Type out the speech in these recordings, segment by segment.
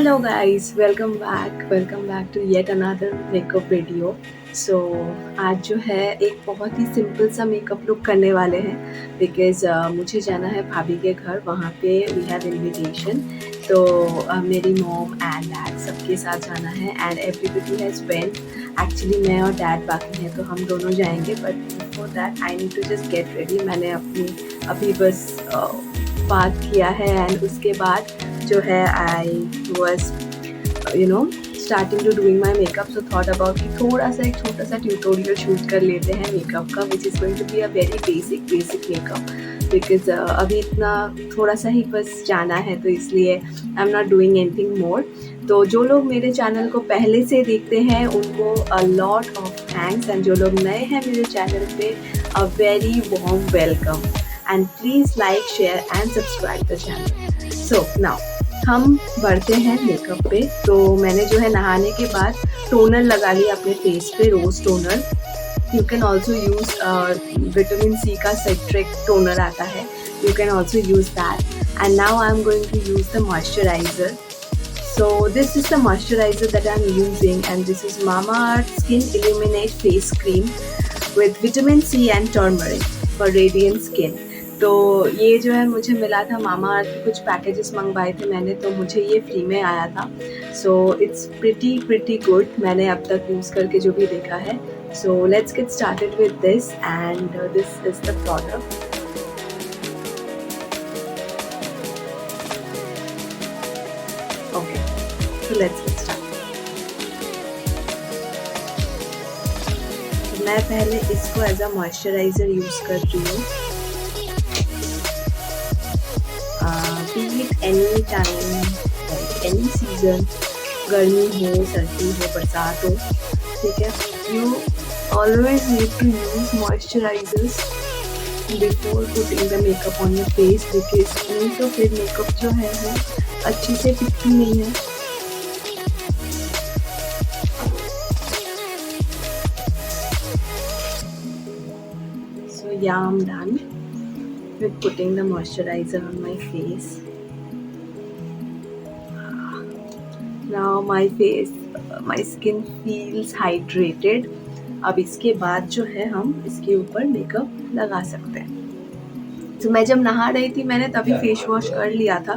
Hello guys, welcome back to yet another makeup video. So आज जो है एक बहुत ही सिंपल सा मेकअप लुक करने वाले हैं बिकॉज़ मुझे जाना है भाभी के घर, वहाँ पे वी हैव इनविटेशन। तो मेरी मॉम एंड डैड सबके साथ जाना है and everybody has went. Actually मैं और डैड बाकी हैं तो हम दोनों जाएंगे, but before that I need to just get ready. मैंने अपनी अभी बस बात किया है एंड उसके बाद जो है I was starting to doing my makeup. So thought about कि थोड़ा सा एक छोटा सा ट्यूटोरियल शूट कर लेते हैं मेकअप का, which is going to be a very basic makeup because अभी इतना थोड़ा सा ही बस जाना है, तो इसलिए I am not doing anything more. तो जो लोग मेरे चैनल को पहले से देखते हैं उनको a lot of thanks, and जो लोग नए हैं मेरे चैनल पे a very warm welcome, and please like share and subscribe the channel. So now हम बढ़ते हैं मेकअप पे। तो मैंने जो है नहाने के बाद टोनर लगा लिया अपने फेस पे, rose toner. You can also use vitamin C का सिट्रिक टोनर आता है, you can also use that. And now I am going to use the moisturizer. So this is the moisturizer that I'm using, and this is Mamaearth Skin Illuminate Face Cream with vitamin C and turmeric for radiant skin. तो ये जो है मुझे मिला था, मामा अर्थ के कुछ packages मंगवाए थे मैंने, तो मुझे ये फ्री में आया था. सो इट्स प्रिटी गुड, मैंने अब तक यूज़ करके जो भी देखा है. So let's get started with this, and this is the product. Okay, so let's get started. मैं पहले इसको एज अ मॉइस्चराइज़र यूज़ कर रही हूँ. Be it any time, any season, गर्मी हो, सर्दी हो, बरसात हो, ठीक है. You always need to use moisturisers before putting the makeup on your face, because नहीं तो फिर मेकअप जो है वो अच्छी से टिकती नहीं है. So yeah, I'm done with putting the moisturizer on my face. Now my skin feels hydrated. अब इसके बाद जो है हम इसके ऊपर मेकअप लगा सकते हैं. तो मैं जब नहा रही थी मैंने तभी फेस वॉश कर लिया था.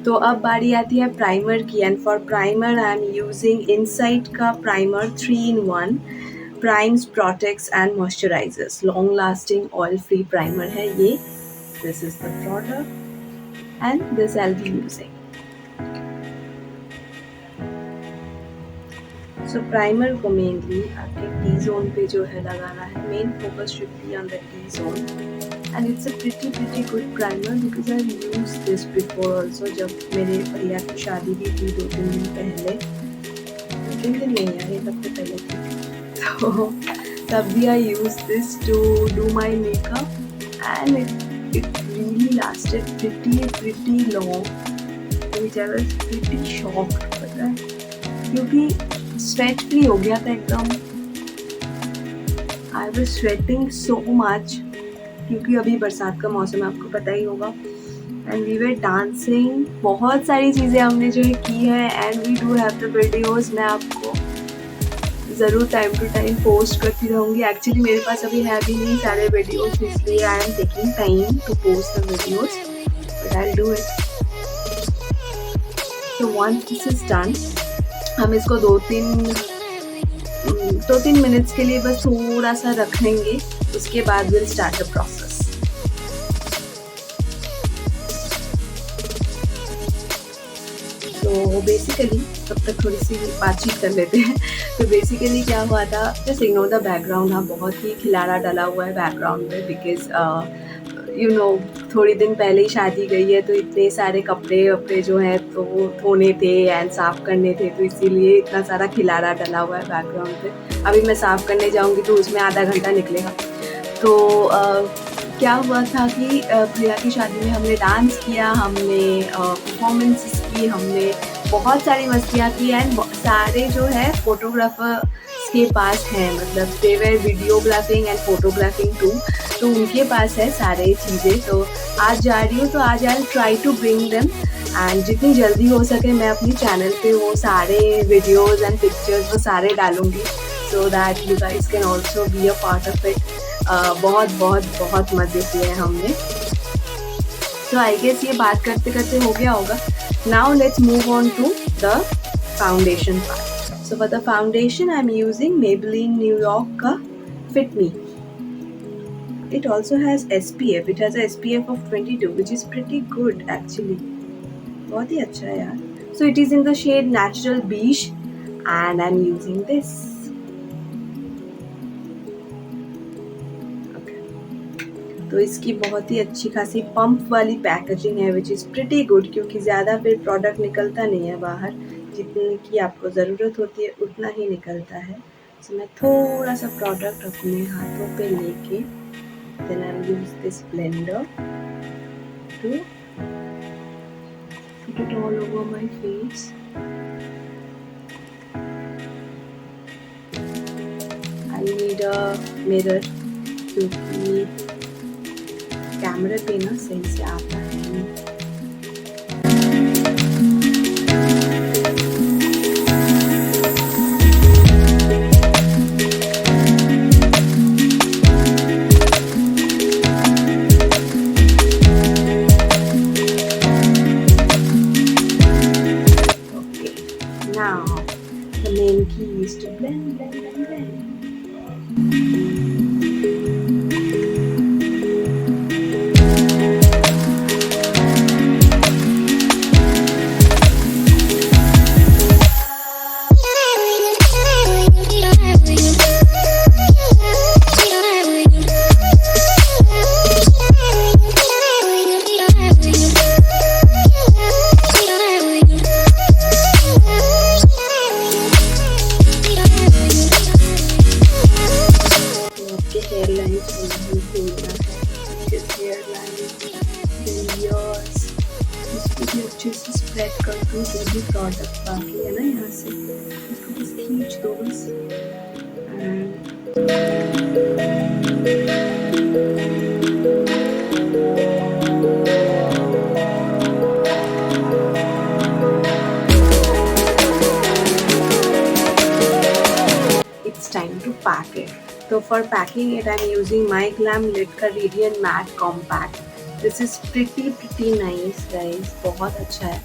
तो अब बारी आती है प्राइमर की, and for primer I am using Insight का primer 3-in-1 primes, protects and moisturizers. Long lasting oil free primer है ये. This is the product and this I will be using. So primer को mainly आपके T zone पे जो है लगाना है. Main focus should be on the T zone, and it's a pretty good primer because I use this before also. जब मेरे भैया की शादी भी थी 2-3 दिन पहले, 2-3 दिन नहीं यार, ये तब तो पहले थी, तो तब भी I use this to do my makeup, and it really lasted pretty long, which I was pretty shocked. पता है, क्योंकि स्वेट फ्री हो गया था एकदम. I was sweating so much क्योंकि अभी बरसात का मौसम है, आपको पता ही होगा. एंड वी वर डांसिंग, बहुत सारी चीज़ें हमने जो है की है, and we do have the videos. मैं आपको ज़रूर टाइम टू टाइम पोस्ट करती रहूँगी. एक्चुअली मेरे पास अभी है भी नहीं सारे वीडियोज़, इसलिए I am taking time to post the videos, but I will do it. So once this is done, हम इसको 2-3 मिनट्स के लिए बस थोड़ा सा रखेंगे. उसके बाद विल स्टार्ट द प्रोसेस. तो बेसिकली तब तक थोड़ी सी बातचीत कर लेते हैं. तो बेसिकली क्या हुआ था, जस्ट इग्नोर द बैकग्राउंड. हाँ, बहुत ही खिलाड़ा डला हुआ है बैकग्राउंड में बिकॉज थोड़ी दिन पहले ही शादी गई है, तो इतने सारे कपड़े वपड़े जो हैं तो वो धोने थे एंड साफ़ करने थे, तो इसीलिए इतना सारा खिलाड़ा डला हुआ है बैकग्राउंड पे. अभी मैं साफ़ करने जाऊँगी तो उसमें आधा घंटा निकलेगा. तो क्या हुआ था कि भैया की शादी में हमने डांस किया, हमने परफॉर्मेंसेस की, हमने बहुत सारी मस्तियाँ की, एंड सारे जो है फोटोग्राफर्स के पास है, मतलब दे वर वीडियोग्राफिंग एंड फोटोग्राफिंग टू, तो उनके पास है सारे चीज़ें। तो आज जा रही हूँ, तो आज I try to bring them, and जितनी जल्दी हो सके मैं अपनी चैनल पे वो सारे वीडियोज़ एंड पिक्चर्स वो सारे डालूँगी, so that you guys can also be a part of it. बहुत बहुत बहुत मज़े किए हैं हमने। सो आई गेस ये बात करते करते हो गया होगा। Now let's move on to the foundation part. So for the foundation I am using Maybelline New York का Fit Me. It also has SPF. It has a SPF of 22, which is pretty good actually. बहुत ही अच्छा है यार. So it is in the shade Natural Beige and I'm using this. तो इसकी बहुत ही अच्छी खासी पंप वाली पैकेजिंग है, विच इज़ प्रिटी गुड, क्योंकि ज़्यादा फिर प्रोडक्ट निकलता नहीं है बाहर, जितनी की आपको ज़रूरत होती है उतना ही निकलता है। तो मैं थोड़ा सा प्रोडक्ट अपने हाथों पे लेके then I will use this blender to put it all over my face. I need a mirror क्योंकि कैमरे पे ना सही से आता है नहीं। Okay, now the main key is to blend, blend, blend, blend. अच्छे से स्प्रेड कर दूँ जो भी प्रोडक्ट बाकी है ना, यहाँ से इसको बस खींच दो बस। It's time to pack it. So for packing it, I'm using My Glam Lid का Radiant Matte Compact. This is pretty nice guys, बहुत अच्छा है।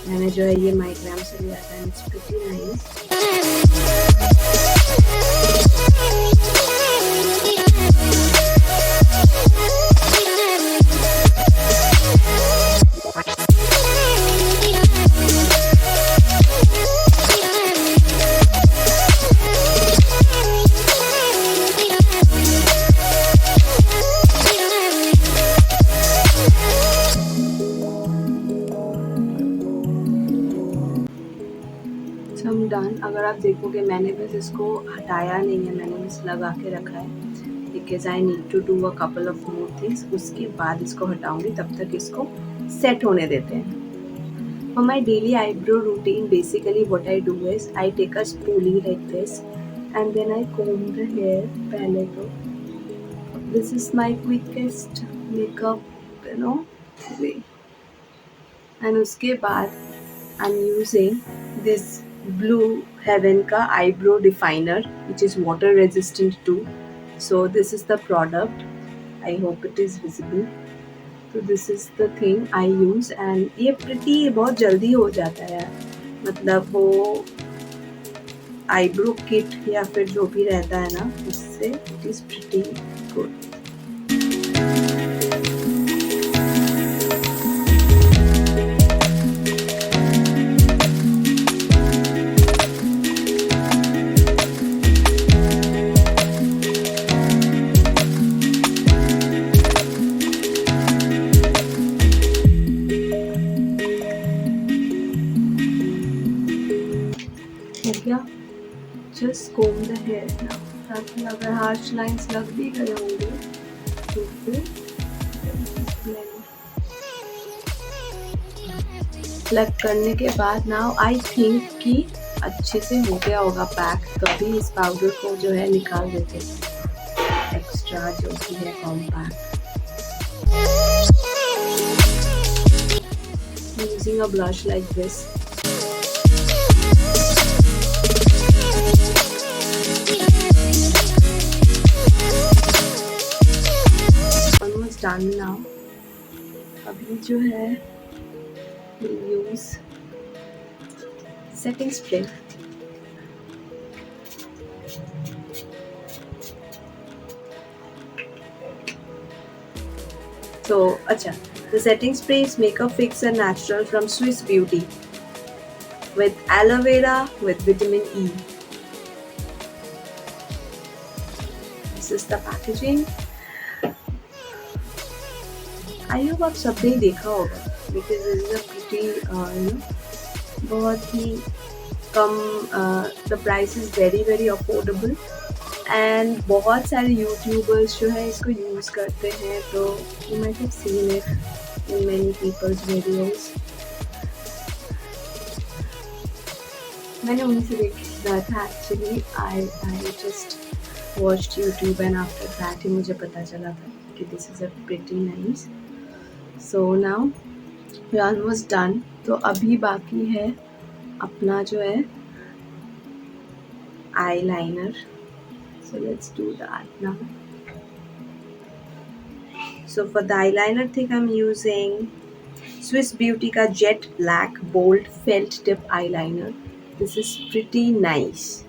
मैंने जो है ये My Glam से लिया था, and it's pretty nice. Done. अगर आप देखोगे मैंने बस इसको हटाया नहीं है, मैंने बस लगा के रखा है, because I need to do a couple of more things. उसके बाद इसको हटाऊंगी, तब तक इसको सेट होने देते हैं। For my daily eyebrow routine basically what I do is I take a spoolie like this and then I comb the hair. पहले तो this is my quickest makeup you know way, and उसके बाद I am using this Blue Heaven का eyebrow definer which is water resistant too. So this is the product. I hope it is visible. So this is the thing I use and ये pretty बहुत जल्दी हो जाता है यार, मतलब वो eyebrow kit या फिर जो भी रहता है ना, उससे it is pretty good. Just comb the hair now, ताकि अगर हार्श लाइंस लग भी गए होंगे तो फिर प्लग करने के बाद नाउ आई थिंक कि अच्छे से हो गया होगा पैक, तभी इस पाउडर को जो है निकाल देते एक्स्ट्रा जो भी है compact. Using a blush like this. Almost done now. अभी जो है we'll use setting spray. So अच्छा, the setting spray is makeup fixer natural from Swiss Beauty with aloe vera with vitamin E. This is the packaging. I hope आप सबने देखा होगा, because this is a pretty बहुत ही कम, the price is very very affordable and बहुत सारे YouTubers जो है इसको यूज़ करते हैं, तो you might have seen it in many people's videos. मैंने उन्हीं से देखा था actually, I just watched YouTube and after that ही मुझे पता चला था कि this is a pretty nice. So now we are almost done. तो अभी बाकी है अपना जो है eyeliner. So let's do that now. So for the eyeliner thing I am using Swiss Beauty का jet black bold felt tip eyeliner. This is pretty nice.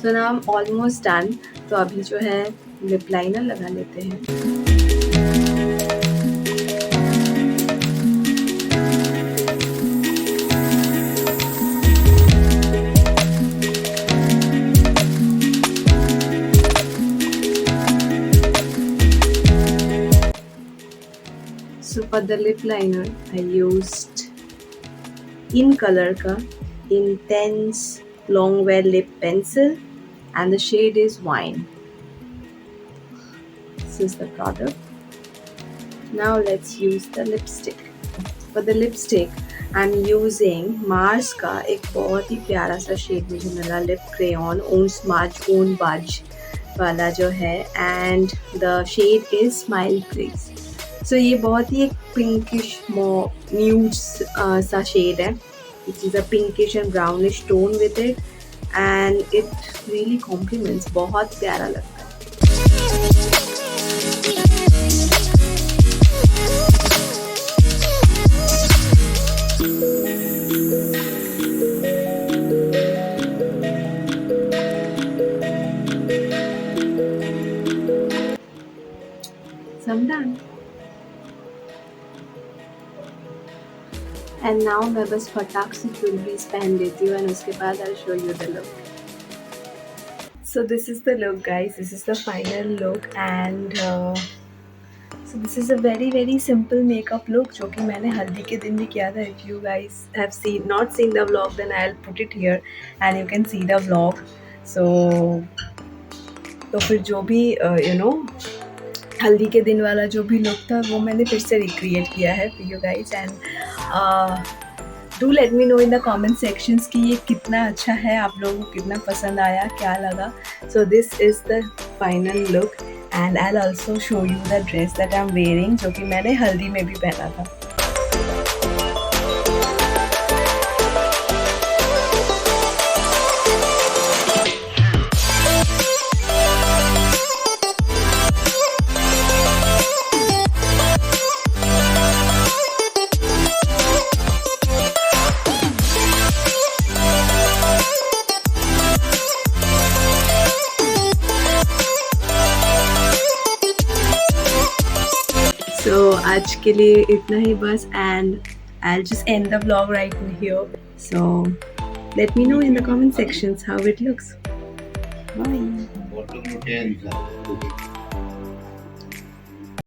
So now I am almost done. तो अभी जो है lip liner लगा लेते हैं। So for the lip liner I used in color का Intense Longwear Lip Pencil and the shade is Wine. This is the product. Now let's use the lipstick. For the lipstick I'm using Mars का एक बहुत ही प्यारा सा shade मुझे मिला, lip crayon on smart on buzz वाला जो है, and the shade is smile please. So ये बहुत ही एक पिंकिश न्यूड सा शेड है, which is a pinkish and brownish tone with it, and it really compliments, बहुत प्यारा लगता है। I'm done. And now मैं बस फटाक से ज्वेलरीज पहन लेती हूँ, and उसके बाद I'll show you the look. So this is the look, guys. This is the final look, and so this is a very very simple makeup look जो कि मैंने हल्दी के दिन भी किया था. If you guys have not seen the vlog, then I'll put it here and you can see the vlog. So तो फिर जो भी हल्दी के दिन वाला जो भी लुक था वो मैंने फिर से रिक्रिएट किया है for you guys, and do let me know in the comment sections कि ये कितना अच्छा है, आप लोगों को कितना पसंद आया, क्या लगा. So this is the final look, and I will also show you the dress that I am wearing, जो कि मैंने हल्दी में भी पहना था. So आज के लिए इतना ही बस, and I'll just end the vlog right here. So let me know in the comment sections how it looks. Bye.